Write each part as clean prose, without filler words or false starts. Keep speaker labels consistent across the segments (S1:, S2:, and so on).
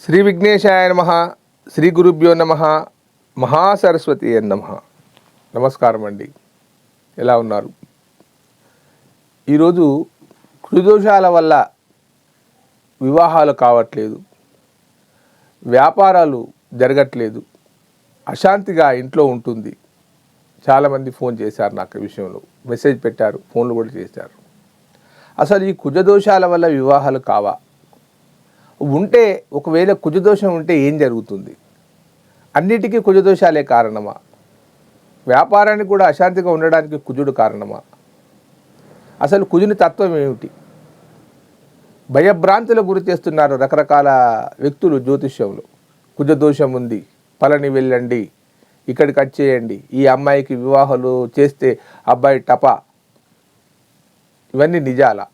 S1: శ్రీ విఘ్నేశాయ నమః. శ్రీ గురుభ్యో నమః. మహాసరస్వతి నమః. నమస్కారం అండి. ఎలా ఉన్నారు? ఈరోజు కుజదోషాల వల్ల వివాహాలు కావట్లేదు, వ్యాపారాలు జరగట్లేదు, అశాంతిగా ఇంట్లో ఉంటుంది. చాలామంది ఫోన్ చేశారు నాకు ఈ విషయంలో, మెసేజ్ పెట్టారు, ఫోన్లు కూడా చేశారు. అసలు ఈ కుజదోషాల వల్ల వివాహాలు కావా? ఉంటే ఒకవేళ కుజదోషం ఉంటే ఏం జరుగుతుంది? అన్నిటికీ కుజదోషాలే కారణమా? వ్యాపారానికి కూడా అశాంతిగా ఉండడానికి కుజుడు కారణమా? అసలు కుజుని తత్వం ఏమిటి? భయభ్రాంతులకు గురి చేస్తున్నారు రకరకాల వ్యక్తులు జ్యోతిష్యంలో. కుజదోషం ఉంది, పలని వెళ్ళండి, ఇక్కడికి వచ్చేయండి, ఈ అమ్మాయికి వివాహాలు చేస్తే అబ్బాయి టపా. ఇవన్నీ నిజాలా?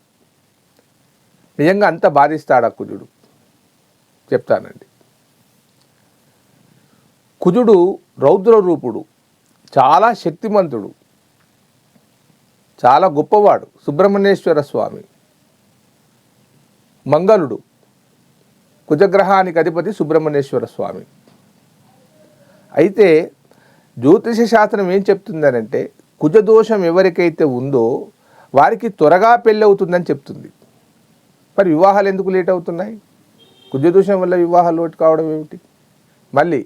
S1: నిజంగా అంత బాధిస్తాడా కుజుడు? చెప్తానండి. కుజుడు రౌద్ర రూపుడు, చాలా శక్తిమంతుడు, చాలా గొప్పవాడు. సుబ్రహ్మణ్యేశ్వర స్వామి, మంగళుడు, కుజగ్రహానికి అధిపతి సుబ్రహ్మణ్యేశ్వర స్వామి. అయితే జ్యోతిష శాస్త్రం ఏం చెప్తుందనంటే, కుజదోషం ఎవరికైతే ఉందో వారికి త్వరగా పెళ్ళి అవుతుందని చెప్తుంది. మరి వివాహాలు ఎందుకు లేట్ అవుతున్నాయి? కుజదోషం వల్ల వివాహాలు లేట్ కావడం ఏమిటి? మళ్ళీ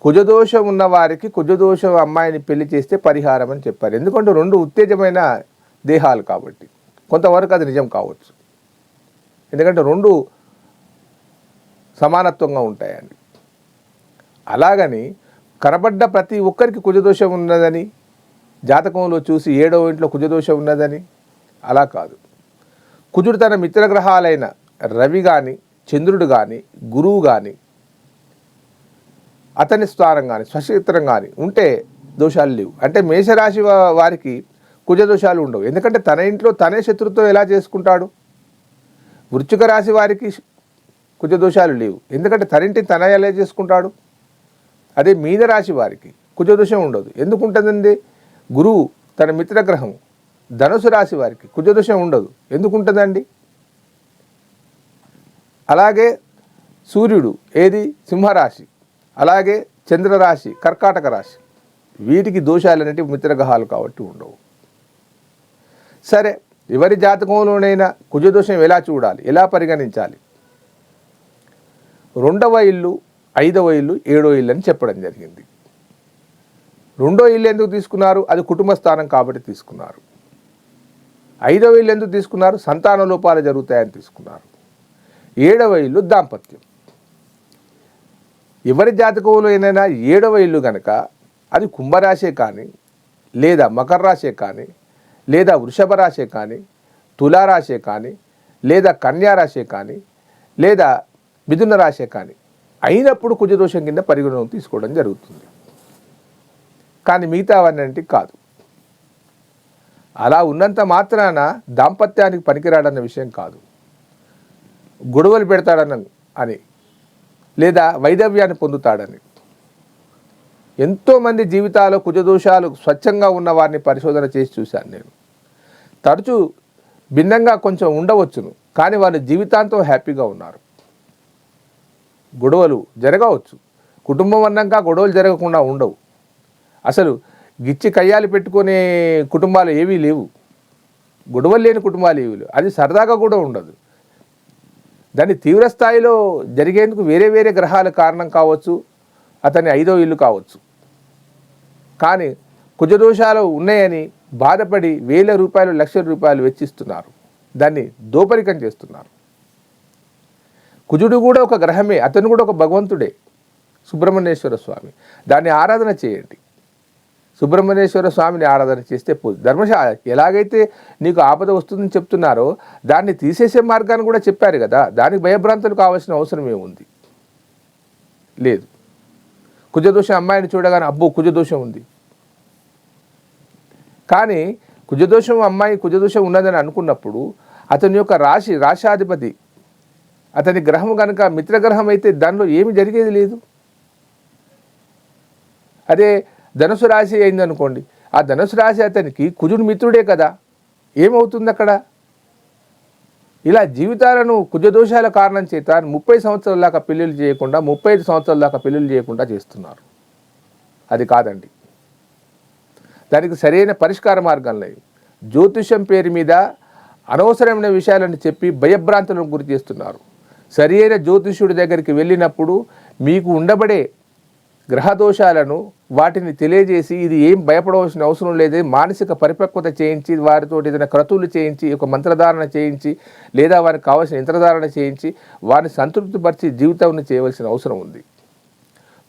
S1: కుజదోషం ఉన్న వారికి కుజదోషం అమ్మాయిని పెళ్లి చేస్తే పరిహారం అని చెప్పారు. ఎందుకంటే రెండు ఉత్తేజమైన దేహాలు కాబట్టి. కొంతవరకు అది నిజం కావచ్చు, ఎందుకంటే రెండు సమానత్వంగా ఉంటాయండి. అలాగని కనబడ్డ ప్రతి ఒక్కరికి కుజదోషం ఉన్నదని, జాతకంలో చూసి 7వ ఇంట్లో కుజదోషం ఉన్నదని అలా కాదు. కుజుడు తన మిత్రగ్రహాలైన రవి కానీ, చంద్రుడు కానీ, గురువు కానీ, అతని స్థానం కానీ, స్వక్షేత్రం కానీ ఉంటే దోషాలు లేవు. అంటే మేషరాశి వారికి కుజదోషాలు ఉండవు, ఎందుకంటే తన ఇంట్లో తనే శత్రుత్వం ఎలా చేసుకుంటాడు. వృశ్చిక రాశి వారికి కుజదోషాలు లేవు, ఎందుకంటే తనింటి తన ఎలా చేసుకుంటాడు. అదే మీనరాశి వారికి కుజదోషం ఉండదు. ఎందుకు ఉంటుందండి? గురువు తన మిత్రగ్రహం. ధనుసు రాశి వారికి కుజదోషం ఉండదు, ఎందుకు ఉంటుందండి? అలాగే సూర్యుడు ఏది సింహరాశి, అలాగే చంద్రరాశి కర్కాటక రాశి, వీటికి దోషాలు అనేటివి మిత్రగ్రహాలు కాబట్టి ఉండవు. సరే, ఎవరి జాతకంలోనైనా కుజదోషం ఎలా చూడాలి, ఎలా పరిగణించాలి? 2వ ఇల్లు, 5వ ఇల్లు, 7వ ఇల్లు అని చెప్పడం జరిగింది. 2వ ఇల్లు ఎందుకు తీసుకున్నారు? అది కుటుంబ స్థానం కాబట్టి తీసుకున్నారు. 5వ ఇల్లు ఎందుకు తీసుకున్నారు? సంతాన లోపాలు జరుగుతాయని తీసుకున్నారు. 7వ ఇల్లు దాంపత్యం. ఎవరి జాతకంలో అయినా 7వ ఇల్లు కనుక అది కుంభరాశే కానీ, లేదా మకర రాశే కానీ, లేదా వృషభ రాశే కానీ, తులారాశే కానీ, లేదా కన్యారాశే కానీ, లేదా మిథున రాశే కానీ అయినప్పుడు కుజదోషం కింద పరిగణన తీసుకోవడం జరుగుతుంది. కానీ మిగతావన్నీ కాదు. అలా ఉన్నంత మాత్రాన దాంపత్యానికి పనికిరాడన్న విషయం కాదు. గొడవలు పెడతాడని అని, లేదా వైదవ్యాన్ని పొందుతాడని. ఎంతోమంది జీవితాల్లో కుజదోషాలు స్వచ్ఛంగా ఉన్న వారిని పరిశోధన చేసి చూశాను నేను. తరచూ భిన్నంగా కొంచెం ఉండవచ్చును, కానీ వాళ్ళు జీవితాంతం హ్యాపీగా ఉన్నారు. గొడవలు జరగవచ్చు, కుటుంబం అన్నాక గొడవలు జరగకుండా ఉండవు. అసలు గిచ్చి కయ్యాలు పెట్టుకునే కుటుంబాలు ఏవీ లేవు, గొడవలు లేని కుటుంబాలు ఏవీ లేవు. అది సరదాగా కూడా ఉండదు. దాన్ని తీవ్రస్థాయిలో జరిగేందుకు వేరే వేరే గ్రహాల కారణం కావచ్చు, అతని 5వ ఇల్లు కావచ్చు. కానీ కుజదోషాలు ఉన్నాయని బాధపడి వేల రూపాయలు, లక్షల రూపాయలు వెచ్చిస్తున్నారు, దాన్ని దోపరికం చేస్తున్నారు. కుజుడు కూడా ఒక గ్రహమే, అతను కూడా ఒక భగవంతుడే, సుబ్రహ్మణ్యేశ్వర స్వామి. దాన్ని ఆరాధన చేయండి. సుబ్రహ్మణ్యేశ్వర స్వామిని ఆరాధన చేస్తే ధర్మశాల ఎలాగైతే నీకు ఆపద వస్తుందని చెప్తున్నారో దాన్ని తీసేసే మార్గాన్ని కూడా చెప్పారు కదా. దానికి భయభ్రాంతులు కావాల్సిన అవసరం ఏముంది? లేదు. కుజదోషం అమ్మాయిని చూడగానే అబ్బో కుజదోషం ఉంది, కానీ కుజదోషం అమ్మాయి కుజదోషం ఉన్నదని అనుకున్నప్పుడు అతని యొక్క రాశాధిపతి అతని గ్రహం కనుక మిత్రగ్రహం అయితే దానిలో ఏమి జరిగేది లేదు. అదే ధనుసు రాశి అయిందనుకోండి, ఆ ధనుసు రాశి అతనికి కుజుడు మిత్రుడే కదా, ఏమవుతుంది అక్కడ? ఇలా జీవితాలను కుజదోషాల కారణం చేత 30 సంవత్సరాల దాకా పెళ్ళిళ్ళు చేయకుండా 35 సంవత్సరాల దాకా పెళ్ళిళ్ళు చేయకుండా చేస్తున్నారు. అది కాదండి. దానికి సరైన పరిష్కార మార్గం లేదు. జ్యోతిషం పేరు మీద అనవసరమైన విషయాలను చెప్పి భయభ్రాంతులను గురి చేస్తున్నారు. సరైన జ్యోతిష్యుడి దగ్గరికి వెళ్ళినప్పుడు మీకు ఉండబడే గ్రహదోషాలను వాటిని తెలియజేసి ఇది ఏం భయపడవలసిన అవసరం లేదు, మానసిక పరిపక్వత చేయించి వారితో ఏదైనా క్రతువులు చేయించి ఒక మంత్రధారణ చేయించి లేదా వారికి కావాల్సిన యంత్రధారణ చేయించి వారిని సంతృప్తిపరిచి జీవితాన్ని చేయవలసిన అవసరం ఉంది.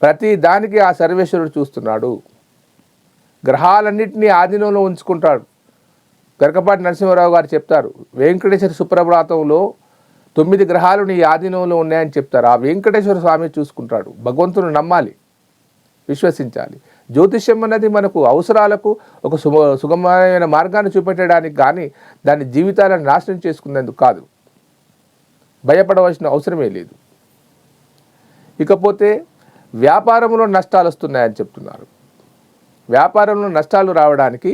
S1: ప్రతి దానికి ఆ సర్వేశ్వరుడు చూస్తున్నాడు. గ్రహాలన్నింటినీ ఆధీనంలో ఉంచుకుంటాడు. గరకపాటి నరసింహారావు గారు చెప్తారు, వెంకటేశ్వర సుప్రభాతంలో 9 గ్రహాలు నీ ఆధీనంలో ఉన్నాయని చెప్తారు. ఆ వెంకటేశ్వర స్వామి చూసుకుంటాడు. భగవంతుని నమ్మాలి, విశ్వసించాలి. జ్యోతిష్యం అన్నది మనకు అవసరాలకు ఒక సుగమమైన మార్గాన్ని చూపెట్టడానికి కానీ దాని జీవితాలను నాశనం చేసుకునేందుకు కాదు. భయపడవలసిన అవసరమే లేదు. ఇకపోతే వ్యాపారంలో నష్టాలు వస్తున్నాయని చెప్తున్నారు. వ్యాపారంలో నష్టాలు రావడానికి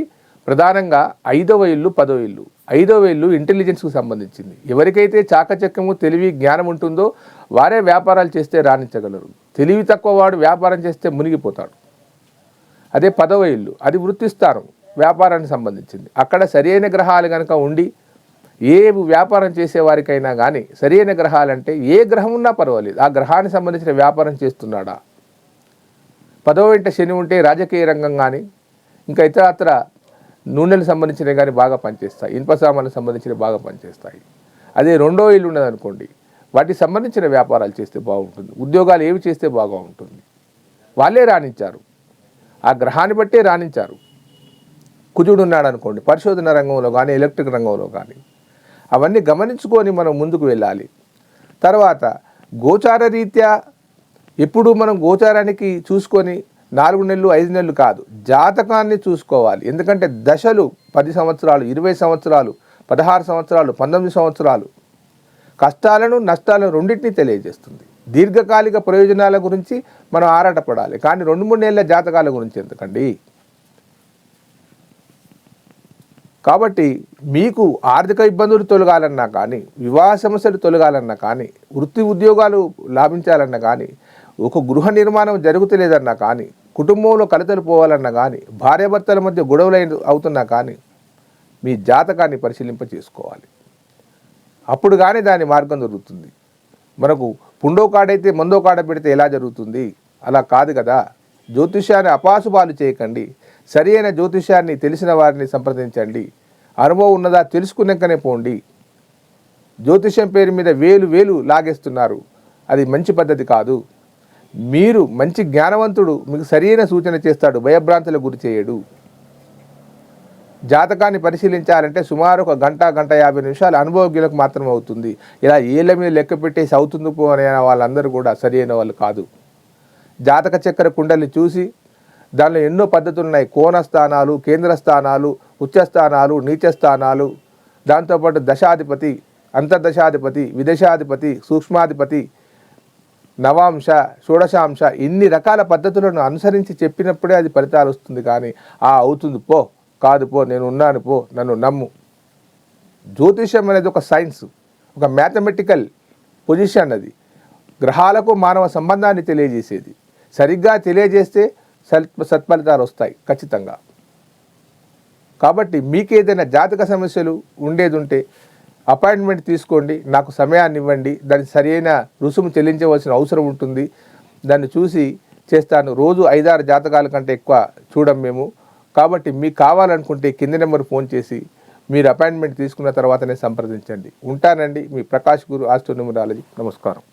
S1: ప్రధానంగా 5వ ఇల్లు 10వ ఇల్లు. 5వ ఇల్లు ఇంటెలిజెన్స్కు సంబంధించింది. ఎవరికైతే చాకచక్యము తెలివి జ్ఞానం ఉంటుందో వారే వ్యాపారాలు చేస్తే రాణించగలరు. తెలివి తక్కువ వాడు వ్యాపారం చేస్తే మునిగిపోతాడు. అదే 10వ ఇల్లు, అది వృత్తిస్థానం, వ్యాపారానికి సంబంధించింది. అక్కడ సరైన గ్రహాలు కనుక ఉండి ఏ వ్యాపారం చేసేవారికైనా కానీ సరైన గ్రహాలంటే ఏ గ్రహం ఉన్నా పర్వాలేదు, ఆ గ్రహానికి సంబంధించిన వ్యాపారం చేస్తున్నాడా. 10వ ఇంట శని ఉంటే రాజకీయ రంగం కానీ ఇంకా ఇతరత్ర నూనెలకు సంబంధించినవి కానీ బాగా పనిచేస్తాయి, ఇనుప సామాన్లకు సంబంధించినవి బాగా పనిచేస్తాయి. అదే 2వ ఇల్లు ఉన్నదనుకోండి, వాటికి సంబంధించిన వ్యాపారాలు చేస్తే బాగుంటుంది, ఉద్యోగాలు ఏవి చేస్తే బాగా ఉంటుంది. వాళ్ళే రాణించారు, ఆ గ్రహాన్ని బట్టే రాణించారు. కుజుడు ఉన్నాడు అనుకోండి, పరిశోధన రంగంలో కానీ ఎలక్ట్రిక్ రంగంలో కానీ అవన్నీ గమనించుకొని మనం ముందుకు వెళ్ళాలి. తర్వాత గోచార రీత్యా ఎప్పుడు మనం గోచారానికి చూసుకొని 4 నెలలు 5 నెలలు కాదు, జాతకాన్ని చూసుకోవాలి. ఎందుకంటే దశలు 10 సంవత్సరాలు 20 సంవత్సరాలు 16 సంవత్సరాలు 19 సంవత్సరాలు కష్టాలను నష్టాలను రెండింటినీ తెలియజేస్తుంది. దీర్ఘకాలిక ప్రయోజనాల గురించి మనం ఆరాటపడాలి, కానీ 2-3 నెలల జాతకాల గురించి ఎందుకండి. కాబట్టి మీకు ఆర్థిక ఇబ్బందులు తొలగాలన్నా కానీ, వివాహ సమస్యలు తొలగాలన్నా కానీ, వృత్తి ఉద్యోగాలు లాభించాలన్నా కానీ, ఒక గృహ నిర్మాణం జరుగుతలేదన్నా కానీ, కుటుంబంలో కలతలు పోవాలన్నా కానీ, భార్యాభర్తల మధ్య గొడవలు అవుతున్నా కానీ మీ జాతకాన్ని పరిశీలింప చేసుకోవాలి. అప్పుడు కానీ దాని మార్గం దొరుకుతుంది. మనకు పుండో కాడైతే మందో కాడ పెడితే ఎలా జరుగుతుంది, అలా కాదు కదా. జ్యోతిష్యాన్ని అపాసుపాలు చేయకండి. సరి అయిన జ్యోతిష్యాన్ని తెలిసిన వారిని సంప్రదించండి. అనుభవం ఉన్నదా తెలుసుకున్నాకనే పోండి. జ్యోతిష్యం పేరు మీద వేలు లాగేస్తున్నారు, అది మంచి పద్ధతి కాదు. మీరు మంచి జ్ఞానవంతుడు మీకు సరైన సూచన చేస్తాడు, భయభ్రాంతులకు గురి చేయడు. జాతకాన్ని పరిశీలించాలంటే సుమారు 1 గంట 50 నిమిషాలు అనుభవజ్ఞులకు మాత్రమే అవుతుంది. ఇలా ఏళ్ళ మీద లెక్క పెట్టేసి అవుతుంది పో అనే వాళ్ళందరూ కూడా సరైన వాళ్ళు కాదు. జాతక చక్ర కుండల్ని చూసి దానిలో ఎన్నో పద్ధతులు ఉన్నాయి. కోణ స్థానాలు, కేంద్ర స్థానాలు, ఉచ్చ స్థానాలు, నీచ స్థానాలు, దాంతోపాటు దశాధిపతి, అంతర్దశాధిపతి, విదశాధిపతి, సూక్ష్మాధిపతి, నవాంశ, షోడశాంశ, ఇన్ని రకాల పద్ధతులను అనుసరించి చెప్పినప్పుడే అది ఫలితాలు వస్తుంది. కానీ అవుతుంది పో, కాదు పో, నేను ఉన్నాను పో, నన్ను నమ్ము. జ్యోతిషం అనేది ఒక సైన్స్, ఒక మ్యాథమెటికల్ పొజిషన్. అది గ్రహాలకు మానవ సంబంధాన్ని తెలియజేసేది. సరిగ్గా తెలియజేస్తే సత్ఫలితాలు వస్తాయి ఖచ్చితంగా. కాబట్టి మీకేదైనా జాతక సమస్యలు ఉండేది ఉంటే అపాయింట్మెంట్ తీసుకోండి, నాకు సమయాన్ని ఇవ్వండి. దానికి సరైన రుసుము చెల్లించవలసిన అవసరం ఉంటుంది. దాన్ని చూసి చేస్తాను. రోజు 5-6 జాతకాల కంటే ఎక్కువ చూడం మేము. కాబట్టి మీకు కావాలనుకుంటే కింది నెంబర్ ఫోన్ చేసి మీరు అపాయింట్మెంట్ తీసుకున్న తర్వాతనే సంప్రదించండి. ఉంటానండి, మీ ప్రకాష్ గురు ఆస్ట్రో న్యూమరాలజీ. నమస్కారం.